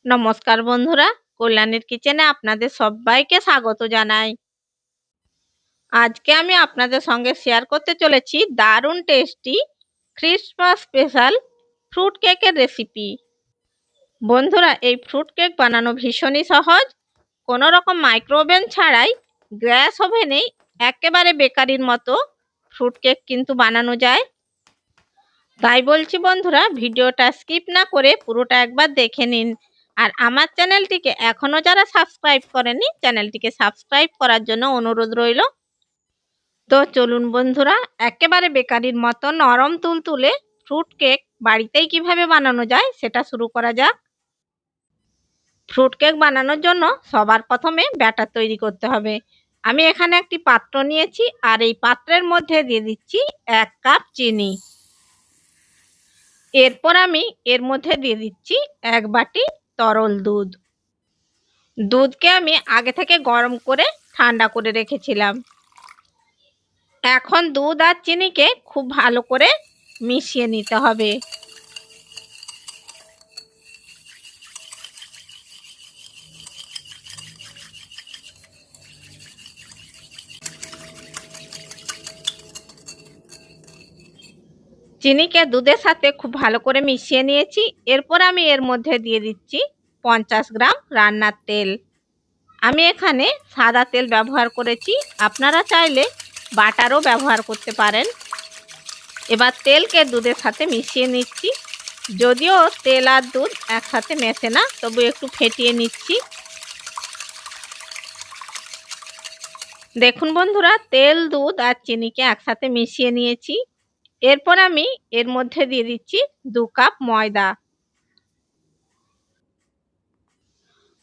নমস্কার বন্ধুরা, কল্যাণীর কিচেনে আপনাদের সবাইকে স্বাগত জানাই। আজকে আমি আপনাদের সঙ্গে শেয়ার করতে চলেছি দারুণ টেস্টি ক্রিসমাস স্পেশাল ফ্রুট কেকের রেসিপি। বন্ধুরা, এই ফ্রুট কেক বানানো ভীষণই সহজ। কোনো রকম মাইক্রোওভেন ছাড়াই গ্যাস ওভেনেই একেবারে বেকারির মতো ফ্রুট কেক কিন্তু বানানো যায়। তাই বলছি বন্ধুরা, ভিডিওটা স্কিপ না করে পুরোটা একবার দেখে নিন। আর আমার চ্যানেলটিকে এখনও যারা সাবস্ক্রাইব করেনি, চ্যানেলটিকে সাবস্ক্রাইব করার জন্য অনুরোধ রইল। তো চলুন বন্ধুরা, একেবারে বেকারির মতো নরম তুলতুলে ফ্রুট কেক বাড়িতেই কিভাবে বানানো যায় সেটা শুরু করা যাক। ফ্রুট কেক বানানোর জন্য সবার প্রথমে ব্যাটার তৈরি করতে হবে। আমি এখানে একটি পাত্র নিয়েছি আর এই পাত্রের মধ্যে দিয়ে দিচ্ছি 1 কাপ চিনি। এরপর আমি এর মধ্যে দিয়ে দিচ্ছি 1 বাটি তরল দুধ। দুধকে আমি আগে থেকে গরম করে ঠান্ডা করে রেখেছিলাম। এখন দুধ আর চিনিকে খুব ভালো করে মিশিয়ে নিতে হবে। চিনিকে দুধের সাথে খুব ভালো করে মিশিয়ে নিয়েছি। এরপর আমি এর মধ্যে দিয়ে দিচ্ছি 50 গ্রাম রান্নার তেল। আমি এখানে সাদা তেল ব্যবহার করেছি, আপনারা চাইলে বাটারও ব্যবহার করতে পারেন। এবার তেলকে দুধের সাথে মিশিয়ে নিচ্ছি। যদিও তেল আর দুধ একসাথে মেশে না, তবু একটু ফেটিয়ে নিচ্ছি। দেখুন বন্ধুরা, তেল, দুধ আর চিনিকে একসাথে মিশিয়ে নিয়েছি। এরপর আমি এর মধ্যে দিয়ে দিচ্ছি 2 কাপ ময়দা।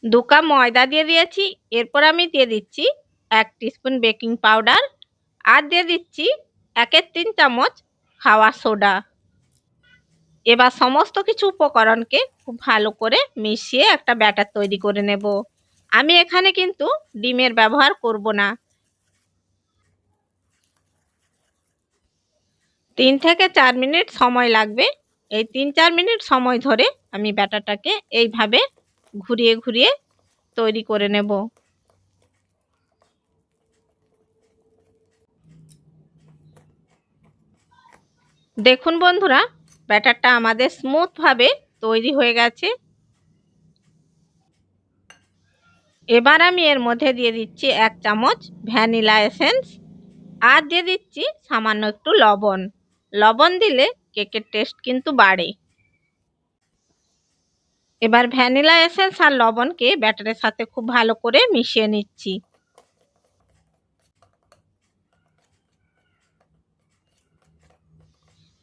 2 কাপ ময়দা দিয়ে দিয়েছি। এরপর আমি দিয়ে দিচ্ছি 1 টিস্পুন বেকিং পাউডার আর দিয়ে দিচ্ছি 1/3 চামচ খাওয়া সোডা। এবার সমস্ত কিছু উপকরণকে খুব ভালো করে মিশিয়ে একটা ব্যাটার তৈরি করে নেব। আমি এখানে কিন্তু ডিমের ব্যবহার করব না। 3 থেকে 4 মিনিট সময় লাগবে। এই 3-4 মিনিট সময় ধরে আমি ব্যাটারটাকে এইভাবে ঘুরিয়ে ঘুরিয়ে তৈরি করে নেব। দেখুন বন্ধুরা, ব্যাটারটা আমাদের স্মুথভাবে তৈরি হয়ে গেছে। এবার আমি এর মধ্যে দিয়ে দিচ্ছি 1 চামচ ভ্যানিলা এসেন্স আর দিয়ে দিচ্ছি সামান্য একটু লবণ। লবণ দিলে কেকের টেস্ট কিন্তু বাড়ে। এবার ভ্যানিলা এসেন্স আর লবণকে ব্যাটারের সাথে খুব ভালো করে মিশিয়ে নিচ্ছি।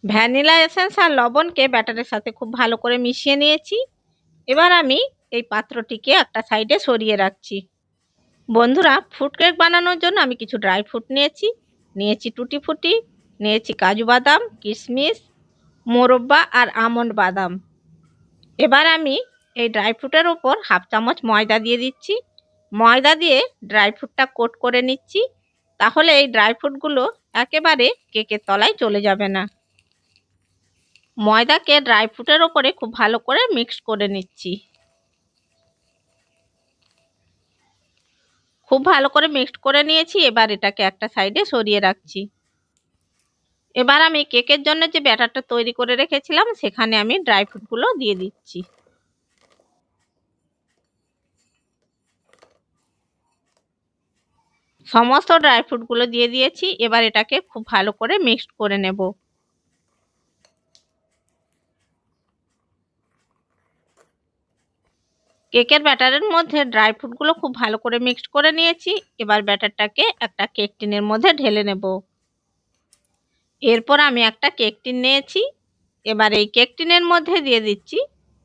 ভ্যানিলা এসেন্স আর লবণকে ব্যাটারের সাথে খুব ভালো করে মিশিয়ে নিয়েছি। এবার আমি এই পাত্রটিকে একটা সাইডে সরিয়ে রাখছি। বন্ধুরা, ফ্রুট কেক বানানোর জন্য আমি কিছু ড্রাই ফ্রুট নিয়েছি টুটি ফুটি, নিয়েছি কাজু বাদাম, কিশমিশ, মোরব্বা আর আমন্ড বাদাম। এবার আমি এই ড্রাই ফ্রুটের ওপর 1/2 চামচ ময়দা দিয়ে দিচ্ছি। ময়দা দিয়ে ড্রাই ফ্রুটটা কোট করে নিচ্ছি, তাহলে এই ড্রাই ফ্রুটগুলো একেবারে কেকের তলায় চলে যাবে না। ময়দাকে ড্রাই ফ্রুটের ওপরে খুব ভালো করে মিক্স করে নিচ্ছি। খুব ভালো করে মিক্সড করে নিয়েছি। এবার এটাকে একটা সাইডে সরিয়ে রাখছি। এবার আমি কেকের জন্য যে ব্যাটারটা তৈরি করে রেখেছিলাম সেখানে আমি ড্রাই ফ্রুটগুলো দিয়ে দিচ্ছি। সমস্ত ড্রাই ফ্রুটগুলো দিয়ে দিয়েছি। এবার এটাকে খুব ভালো করে মিক্সড করে নেব। কেকের ব্যাটারের মধ্যে ড্রাই ফ্রুটগুলো খুব ভালো করে মিক্সড করে নিয়েছি। এবার ব্যাটারটাকে একটা কেক টিনের মধ্যে ঢেলে নেব। এরপর আমি একটা কেক টিন নিয়েছি। এবার এই কেক টিনের মধ্যে দিয়ে দিচ্ছি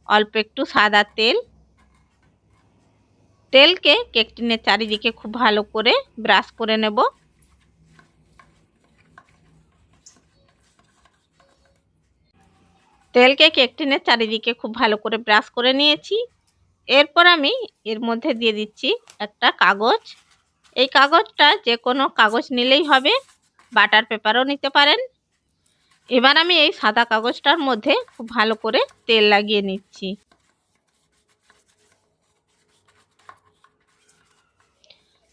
অল্প একটু সাদা তেল। তেলকে কেক টিনের চারিদিকে খুব ভালো করে ব্রাশ করে নেব। তেলকে কেক টিনের চারিদিকে খুব ভালো করে ব্রাশ করে নিয়েছি। এরপর আমি এর মধ্যে দিয়ে দিচ্ছি একটা কাগজ। এই কাগজটা যে কোনো কাগজ নিলেই হবে, বাটার পেপারও নিতে পারেন। এবার আমি এই সাদা কাগজটার মধ্যে খুব ভালো করে তেল লাগিয়ে নিচ্ছি।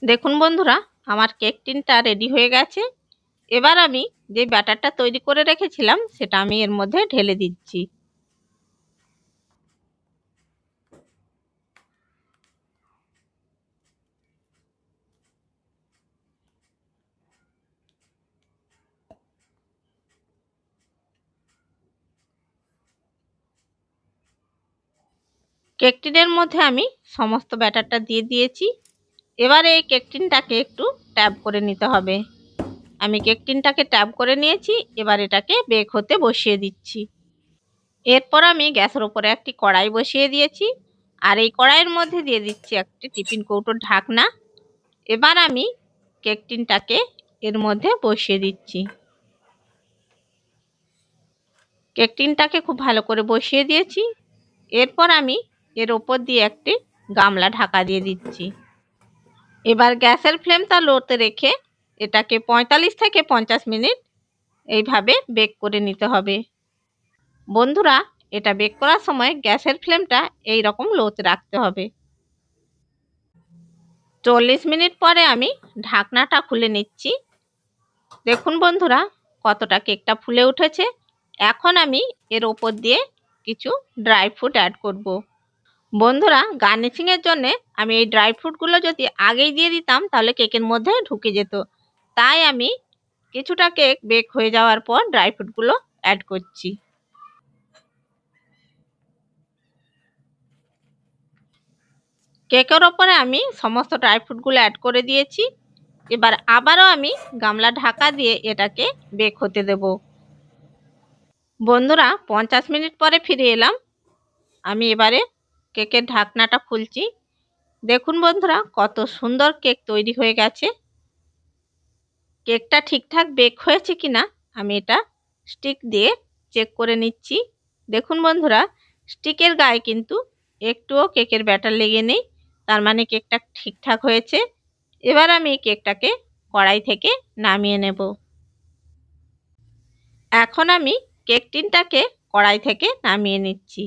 দেখুন বন্ধুরা, আমার কেক টিনটা রেডি হয়ে গেছে। এবার আমি যে ব্যাটারটা তৈরি করে রেখেছিলাম সেটা আমি এর মধ্যে ঢেলে দিচ্ছি। কেক টিনের মধ্যে আমি সমস্ত ব্যাটারটা দিয়ে দিয়েছি। এবার এই কেক টিনটাকে একটু ট্যাপ করে নিতে হবে। আমি কেক টিনটাকে ট্যাপ করে নিয়েছি। এবার এটাকে বেক হতে বসিয়ে দিচ্ছি। এরপর আমি গ্যাসের উপরে একটি কড়াই বসিয়ে দিয়েছি, আর এই কড়াইয়ের মধ্যে দিয়ে দিচ্ছি একটি টিফিন কৌটোর ঢাকনা। এবার আমি কেক টিনটাকে এর মধ্যে বসিয়ে দিচ্ছি। কেক টিনটাকে খুব ভালো করে বসিয়ে দিয়েছি। এরপর আমি এর ওপর দিয়ে একটি গামলা ঢাকা দিয়ে দিচ্ছি। এবার গ্যাসের ফ্লেমটা লোতে রেখে এটাকে 45 থেকে 50 মিনিট এইভাবে বেক করে নিতে হবে। বন্ধুরা, এটা বেক করার সময় গ্যাসের ফ্লেমটা এই রকম লোতে রাখতে হবে। 40 মিনিট পরে আমি ঢাকনাটা খুলে নিচ্ছি। দেখুন বন্ধুরা, কতটা কেকটা ফুলে উঠেছে। এখন আমি এর ওপর দিয়ে কিছু ড্রাই ফ্রুট অ্যাড করব। বন্ধুরা, গার্নিশিংয়ের জন্য আমি এই ড্রাই ফ্রুটগুলো যদি আগেই দিয়ে দিতাম তাহলে কেকের মধ্যে ঢুকে যেত। তাই আমি কিছুটা কেক বেক হয়ে যাওয়ার পর ড্রাই ফ্রুটগুলো অ্যাড করছি। কেকের ওপরে আমি সমস্ত ড্রাই ফ্রুটগুলো অ্যাড করে দিয়েছি। এবার আবারও আমি গামলা ঢাকা দিয়ে এটাকে বেক হতে দেব। বন্ধুরা, 50 মিনিট পরে ফিরে এলাম। আমি এবারে কেকের ঢাকনাটা খুলছি। দেখুন বন্ধুরা, কত সুন্দর কেক তৈরি হয়ে গেছে। কেকটা ঠিকঠাক বেক হয়েছে কিনা আমি এটা স্টিক দিয়ে চেক করে নিচ্ছি। দেখুন বন্ধুরা, স্টিকের গায়ে কিন্তু একটুও কেকের ব্যাটার লেগে নেই, তার মানে কেকটা ঠিকঠাক হয়েছে। এবার আমি কেকটাকে কড়াই থেকে নামিয়ে নেব। এখন আমি কেক টিনটাকে কড়াই থেকে নামিয়ে নিচ্ছি।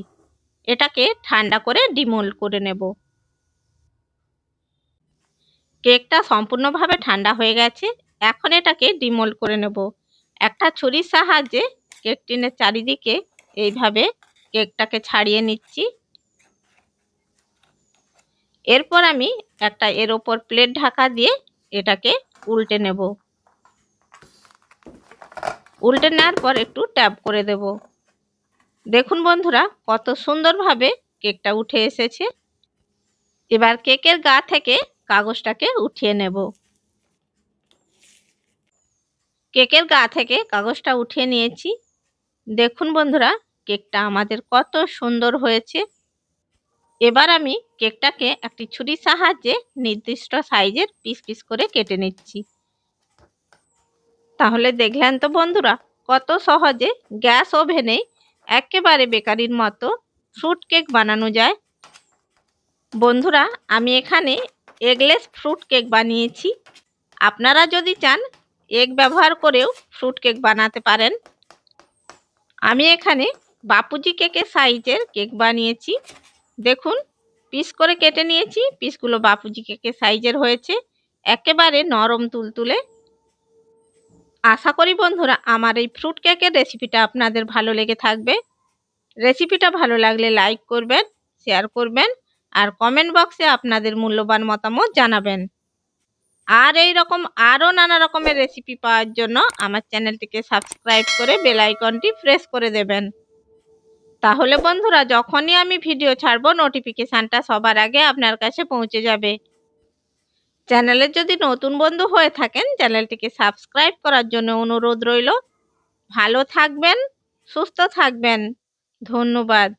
এটাকে ঠান্ডা করে ডিমোল্ড করে নেব। কেকটা সম্পূর্ণভাবে ঠান্ডা হয়ে গেছে। এখন এটাকে ডিমোল্ড করে নেব। একটা ছুরির সাহায্যে কেক টিনের চারিদিকে এইভাবে কেকটাকে ছাড়িয়ে নিচ্ছি। এরপর আমি একটা এর ওপর প্লেট ঢাকা দিয়ে এটাকে উল্টে নেব। উল্টে নেওয়ার পর একটু ট্যাপ করে দেব। দেখুন বন্ধুরা, কত সুন্দরভাবে কেকটা উঠে এসেছে। এবার কেকের গা থেকে কাগজটাকে উঠিয়ে নেব। কেকের গা থেকে কাগজটা উঠিয়ে নিয়েছি। দেখুন বন্ধুরা, কেকটা আমাদের কত সুন্দর হয়েছে। এবার আমি কেকটাকে একটি ছুরির সাহায্যে নির্দিষ্ট সাইজের পিস পিস করে কেটে নিচ্ছি। তাহলে দেখলেন তো বন্ধুরা, কত সহজে গ্যাস ওভেনে একেবারে বেকারির মতো ফ্রুট কেক বানানো যায়। বন্ধুরা, আমি এখানে এগলেস ফ্রুট কেক বানিয়েছি। আপনারা যদি চান এগ ব্যবহার করেও ফ্রুট কেক বানাতে পারেন। আমি এখানে বাপুজি কেকের সাইজের কেক বানিয়েছি। দেখুন, পিস করে কেটে নিয়েছি। পিসগুলো বাপুজি কেকের সাইজের হয়েছে, একেবারে নরম তুলতুলে। আশা করি বন্ধুরা আমার এই ফ্রুট কেকের রেসিপিটা আপনাদের ভালো লেগে থাকবে। রেসিপিটা ভালো লাগলে লাইক করবেন, শেয়ার করবেন, আর কমেন্ট বক্সে আপনাদের মূল্যবান মতামত জানাবেন। আর এই রকম আরও নানা রকমের রেসিপি পাওয়ার জন্য আমার চ্যানেলটিকে সাবস্ক্রাইব করে বেল আইকনটি প্রেস করে দেবেন। তাহলে বন্ধুরা, যখনই আমি ভিডিও ছাড়বো নোটিফিকেশানটা সবার আগে আপনার কাছে পৌঁছে যাবে। চ্যানেলের যদি নতুন বন্ধু হয়ে থাকেন চ্যানেলটিকে সাবস্ক্রাইব করার জন্য অনুরোধ রইল। ভালো থাকবেন, সুস্থ থাকবেন। ধন্যবাদ।